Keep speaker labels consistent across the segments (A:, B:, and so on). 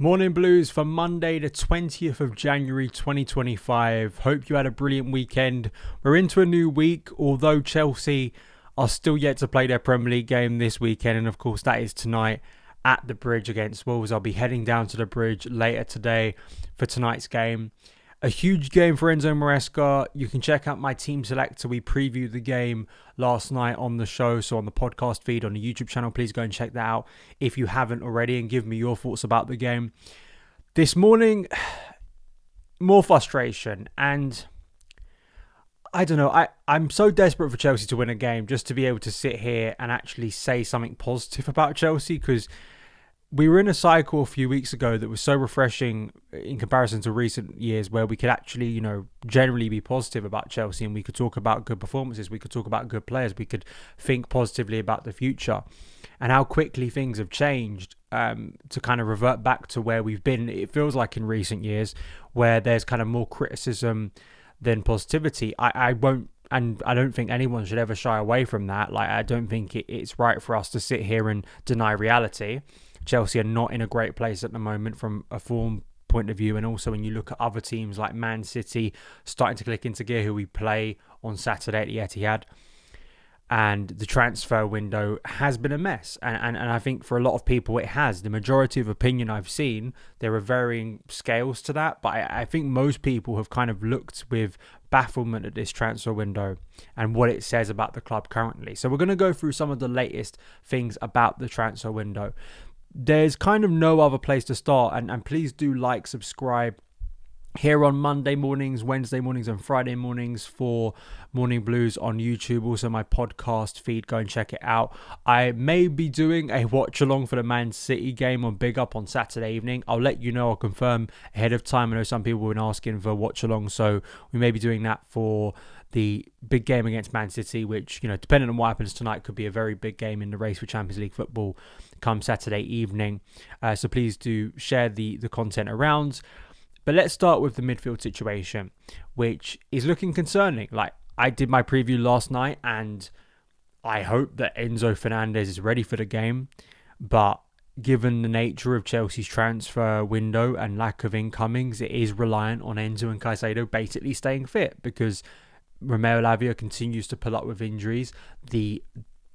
A: Morning Blues for Monday the 20th of January 2025. Hope you had a brilliant weekend. We're into a new week, although Chelsea are still yet to play their Premier League game this weekend, and of course that is tonight at the Bridge against Wolves. I'll be heading down to the Bridge later today for tonight's game. A huge game for Enzo Maresca. You can check out my team selector. We previewed the game last night on the show, so on the podcast feed on the YouTube channel. Please go and check that out if you haven't already and give me your thoughts about the game. This morning, more frustration, and I don't know. I'm so desperate for Chelsea to win a game just to be able to sit here and actually say something positive about Chelsea, because we were in a cycle a few weeks ago that was so refreshing in comparison to recent years, where we could actually, generally be positive about Chelsea, and we could talk about good performances, we could talk about good players, we could think positively about the future, and how quickly things have changed to kind of revert back to where we've been. It feels like in recent years where there's kind of more criticism than positivity. I won't, and I don't think anyone should ever shy away from that. Like, I don't think it's right for us to sit here and deny reality. Chelsea are not in a great place at the moment from a form point of view, and also when you look at other teams like Man City starting to click into gear, who we play on Saturday at the Etihad, and the transfer window has been a mess, and I think for a lot of people it has. The majority of opinion I've seen, there are varying scales to that, but I think most people have kind of looked with bafflement at this transfer window and what it says about the club currently. So we're going to go through some of the latest things about the transfer window. There's kind of no other place to start, and please do like, subscribe here on Monday mornings, Wednesday mornings and Friday mornings for Morning Blues on YouTube. Also my podcast feed, go and check it out. I may be doing a watch along for the Man City game on Big Up on Saturday evening. I'll let you know, I'll confirm ahead of time. I know some people have been asking for watch along, so we may be doing that for the big game against Man City, which, depending on what happens tonight, could be a very big game in the race for Champions League football come Saturday evening. So please do share the content around. But let's start with the midfield situation, which is looking concerning. Like, I did my preview last night, and I hope that Enzo Fernandez is ready for the game. But given the nature of Chelsea's transfer window and lack of incomings, it is reliant on Enzo and Caicedo basically staying fit, because Romeo Lavia continues to pull up with injuries. The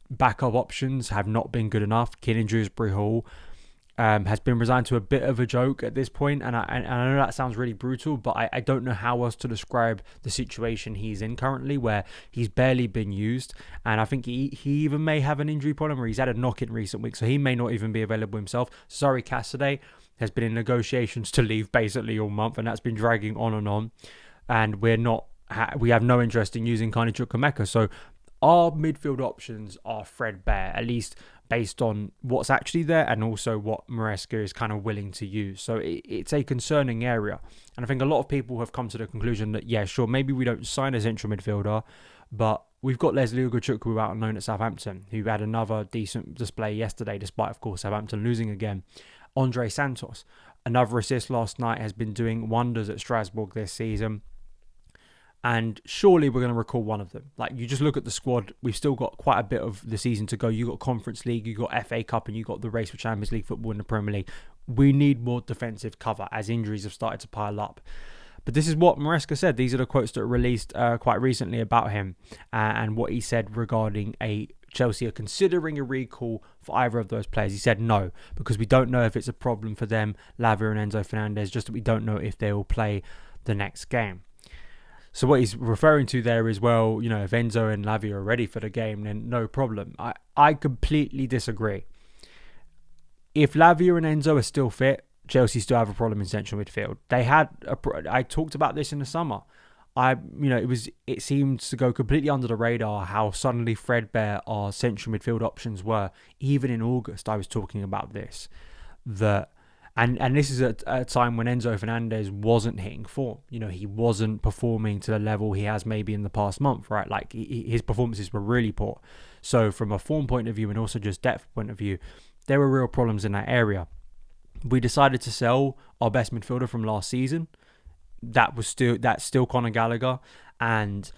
A: backup options have not been good enough. Keenan Dewsbury-Hall has been resigned to a bit of a joke at this point, and I know that sounds really brutal, but I don't know how else to describe the situation he's in currently, where he's barely been used, and I think he even may have an injury problem, or he's had a knock in recent weeks, so he may not even be available himself. Sorry, Cassidy has been in negotiations to leave basically all month, and that's been dragging on, and we have no interest in using Carney Chukwuemeka. So our midfield options are threadbare, at least based on what's actually there and also what Maresca is kind of willing to use. So it's a concerning area. And I think a lot of people have come to the conclusion that, yeah, sure, maybe we don't sign a central midfielder, but we've got Lesley Ugochukwu out on loan at Southampton, who had another decent display yesterday, despite, of course, Southampton losing again. Andrey Santos, another assist last night, has been doing wonders at Strasbourg this season. And surely we're going to recall one of them. Like, you just look at the squad, we've still got quite a bit of the season to go. You got Conference League, you got FA Cup, and you got the race for Champions League football in the Premier League. We need more defensive cover as injuries have started to pile up. But this is what Maresca said. These are the quotes that were released quite recently about him, and what he said regarding Chelsea are considering a recall for either of those players. He said no, because we don't know if it's a problem for them, Lavia and Enzo Fernandez, just that we don't know if they will play the next game. So what he's referring to there is, well, if Enzo and Lavia are ready for the game, then no problem. I completely disagree. If Lavia and Enzo are still fit, Chelsea still have a problem in central midfield. I talked about this in the summer. It seemed to go completely under the radar how suddenly threadbare our central midfield options were. Even in August, I was talking about this. And this is a time when Enzo Fernandez wasn't hitting form. He wasn't performing to the level he has maybe in the past month, right? Like, his performances were really poor. So from a form point of view and also just depth point of view, there were real problems in that area. We decided to sell our best midfielder from last season. That's still Conor Gallagher, and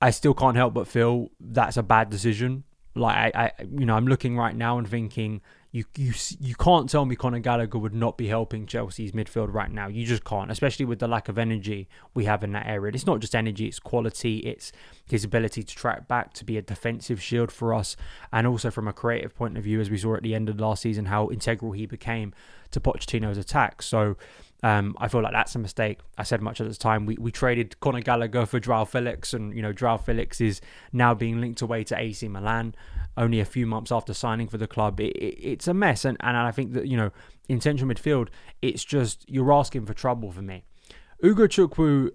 A: I still can't help but feel that's a bad decision. Like, I'm looking right now and thinking, You can't tell me Conor Gallagher would not be helping Chelsea's midfield right now. You just can't, especially with the lack of energy we have in that area. It's not just energy, it's quality, it's his ability to track back, to be a defensive shield for us, and also from a creative point of view, as we saw at the end of last season, how integral he became to Pochettino's attack. So I feel like that's a mistake. I said much at the time. We traded Conor Gallagher for Joao Felix, and Joao Felix is now being linked away to AC Milan only a few months after signing for the club. It's a mess, and I think that in central midfield, it's just you're asking for trouble for me. Ugochukwu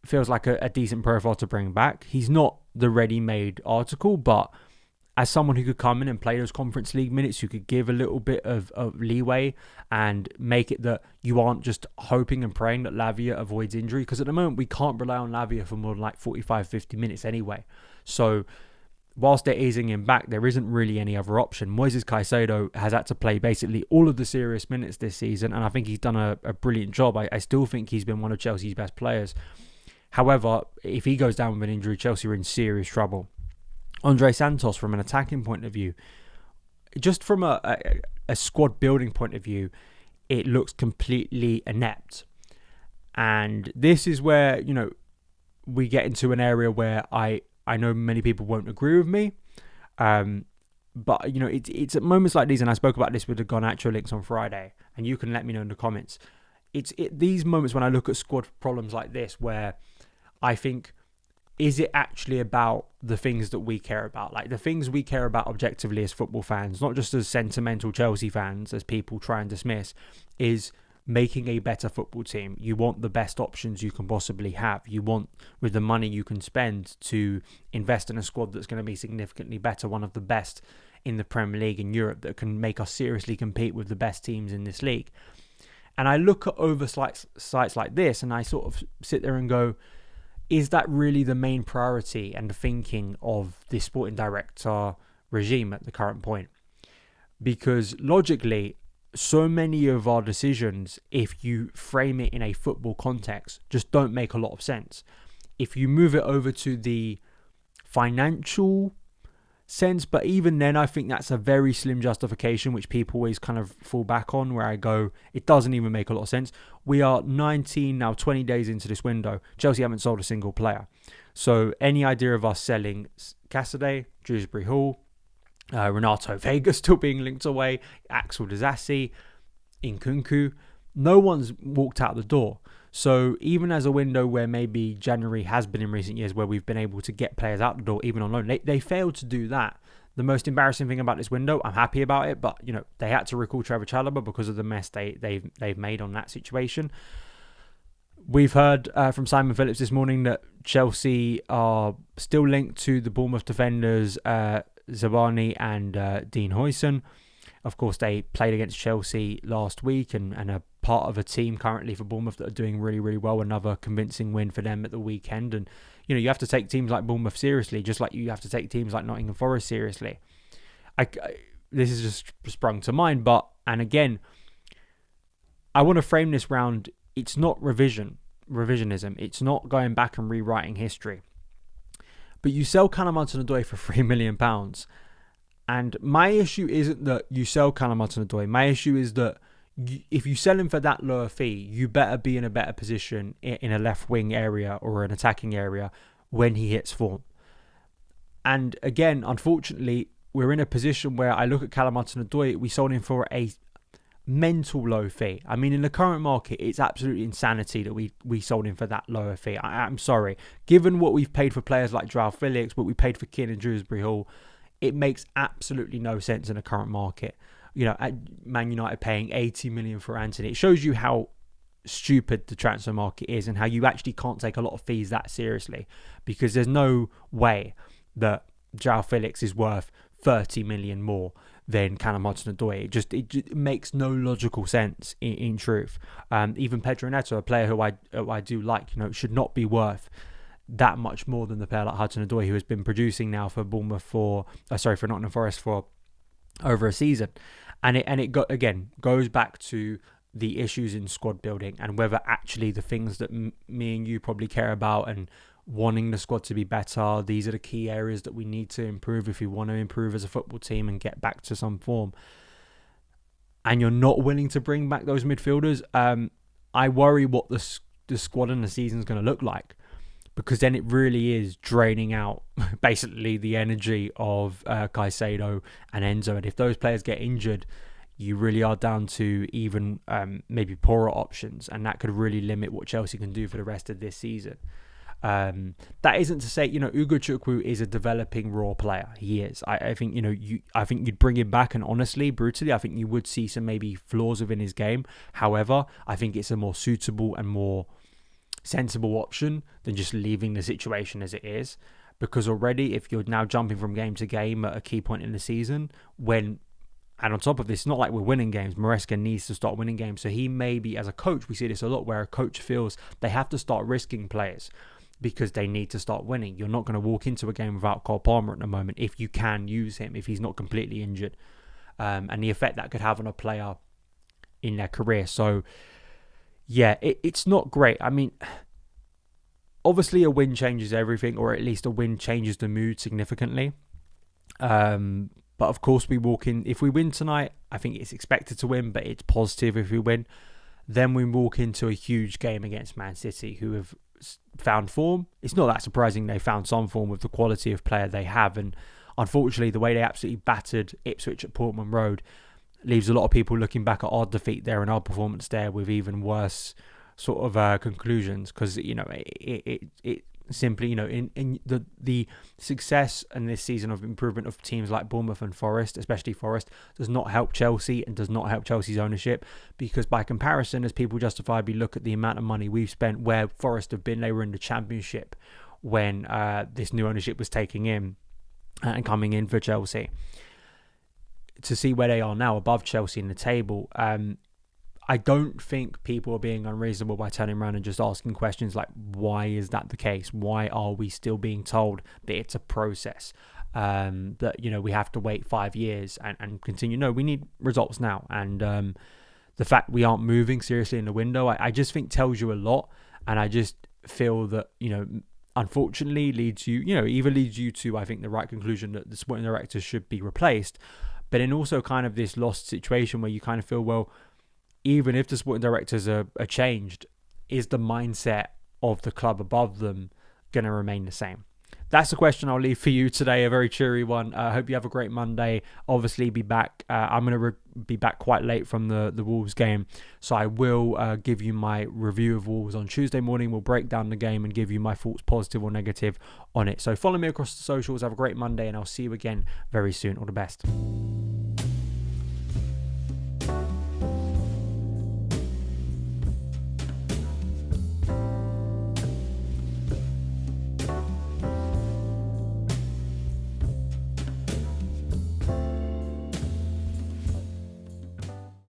A: feels like a decent profile to bring back. He's not the ready-made article, but as someone who could come in and play those Conference League minutes, who could give a little bit of leeway and make it that you aren't just hoping and praying that Lavia avoids injury. Because at the moment, we can't rely on Lavia for more than like 45, 50 minutes anyway. So whilst they're easing him back, there isn't really any other option. Moises Caicedo has had to play basically all of the serious minutes this season, and I think he's done a brilliant job. I still think he's been one of Chelsea's best players. However, if he goes down with an injury, Chelsea are in serious trouble. Andrey Santos, from an attacking point of view, just from a squad building point of view, it looks completely inept. And this is where, we get into an area where I know many people won't agree with me. But, it's at moments like these, and I spoke about this with the Garnacho links on Friday, and you can let me know in the comments. It's these moments when I look at squad problems like this where I think, is it actually about the things that we care about? Like the things we care about objectively as football fans, not just as sentimental Chelsea fans, as people try and dismiss, is making a better football team. You want the best options you can possibly have. You want, with the money you can spend, to invest in a squad that's going to be significantly better, one of the best in the Premier League in Europe, that can make us seriously compete with the best teams in this league. And I look at oversights like this and I sort of sit there and go, is that really the main priority and the thinking of the sporting director regime at the current point? Because logically, so many of our decisions, if you frame it in a football context, just don't make a lot of sense. If you move it over to the financial sense, but even then I think that's a very slim justification, which people always kind of fall back on, where I go, it doesn't even make a lot of sense. We are 20 days into this window. Chelsea haven't sold a single player. So any idea of us selling Cassidy, Dewsbury Hall, Renato Vega still being linked away, Axel Disasi, Nkunku, no one's walked out the door. So even as a window where maybe January has been in recent years, where we've been able to get players out the door, even on loan, they failed to do that. The most embarrassing thing about this window, I'm happy about it, but they had to recall Trevor Chalobah because of the mess they've made on that situation. We've heard from Simon Phillips this morning that Chelsea are still linked to the Bournemouth defenders Zabani and Dean Huijsen. Of course, they played against Chelsea last week and are part of a team currently for Bournemouth that are doing really, really well. Another convincing win for them at the weekend. And, you have to take teams like Bournemouth seriously, just like you have to take teams like Nottingham Forest seriously. This has just sprung to mind. And again, I want to frame this round, it's not revisionism. It's not going back and rewriting history. But you sell Callum Hudson-Odoi for £3 million. And my issue isn't that you sell Callum Hudson-Odoi. My issue is that if you sell him for that lower fee, you better be in a better position in a left wing area or an attacking area when he hits form. And again, unfortunately, we're in a position where I look at Callum Hudson-Odoi, we sold him for a mental low fee. I mean, in the current market, it's absolutely insanity that we sold him for that lower fee. I'm sorry. Given what we've paid for players like Joao Felix, what we paid for Keane and Dewsbury Hall, it makes absolutely no sense in the current market. At Man United paying 80 million for Anthony. It shows you how stupid the transfer market is and how you actually can't take a lot of fees that seriously, because there's no way that Joao Felix is worth 30 million more than Callum Hudson-Odoi. It makes no logical sense in truth. Even Pedro Neto, a player who I do like, should not be worth that much more than the player like Hudson-Odoi, who has been producing now for Bournemouth for Nottingham Forest for over a season. And it goes back to the issues in squad building and whether actually the things that me and you probably care about and wanting the squad to be better. These are the key areas that we need to improve if we want to improve as a football team and get back to some form. And you're not willing to bring back those midfielders, I worry what the squad and the season is going to look like, because then it really is draining out basically the energy of Caicedo and Enzo. And if those players get injured, you really are down to even maybe poorer options, and that could really limit what Chelsea can do for the rest of this season. That isn't to say, Ugochukwu is a developing raw player. He is. I think, I think you'd bring him back, and honestly, brutally, I think you would see some maybe flaws within his game. However, I think it's a more suitable and more sensible option than just leaving the situation as it is. Because already, if you're now jumping from game to game at a key point in the season, and on top of this, it's not like we're winning games. Maresca needs to start winning games. So he may be, as a coach, we see this a lot, where a coach feels they have to start risking players because they need to start winning. You're not going to walk into a game without Cole Palmer at the moment if you can use him, if he's not completely injured. And the effect that could have on a player in their career. So, yeah, it's not great. I mean, obviously a win changes everything, or at least a win changes the mood significantly. But of course, we walk in. If we win tonight, I think it's expected to win, but it's positive if we win. Then we walk into a huge game against Man City, who have found form. It's not that surprising they found some form with the quality of player they have. And unfortunately, the way they absolutely battered Ipswich at Portman Road leaves a lot of people looking back at our defeat there and our performance there with even worse sort of conclusions. Because, it simply, in the success in this season of improvement of teams like Bournemouth and Forest, especially Forest, does not help Chelsea and does not help Chelsea's ownership, because by comparison, as people justifiably look at the amount of money we've spent, where Forest have been, they were in the Championship when this new ownership was taking in and coming in for Chelsea. To see where they are now above Chelsea in the table, I don't think people are being unreasonable by turning around and just asking questions like, why is that the case? Why are we still being told that it's a process? That, we have to wait 5 years and continue. No, we need results now. And the fact we aren't moving seriously in the window, I just think tells you a lot. And I just feel that, unfortunately either leads you to, I think, the right conclusion that the sporting directors should be replaced. But then also kind of this lost situation where you kind of feel, well, even if the sporting directors are changed, is the mindset of the club above them going to remain the same? That's the question I'll leave for you today, a very cheery one. I hope you have a great Monday. Obviously, be back. I'm going to be back quite late from the Wolves game, so I will give you my review of Wolves on Tuesday morning. We'll break down the game and give you my thoughts, positive or negative, on it. So follow me across the socials. Have a great Monday, and I'll see you again very soon. All the best.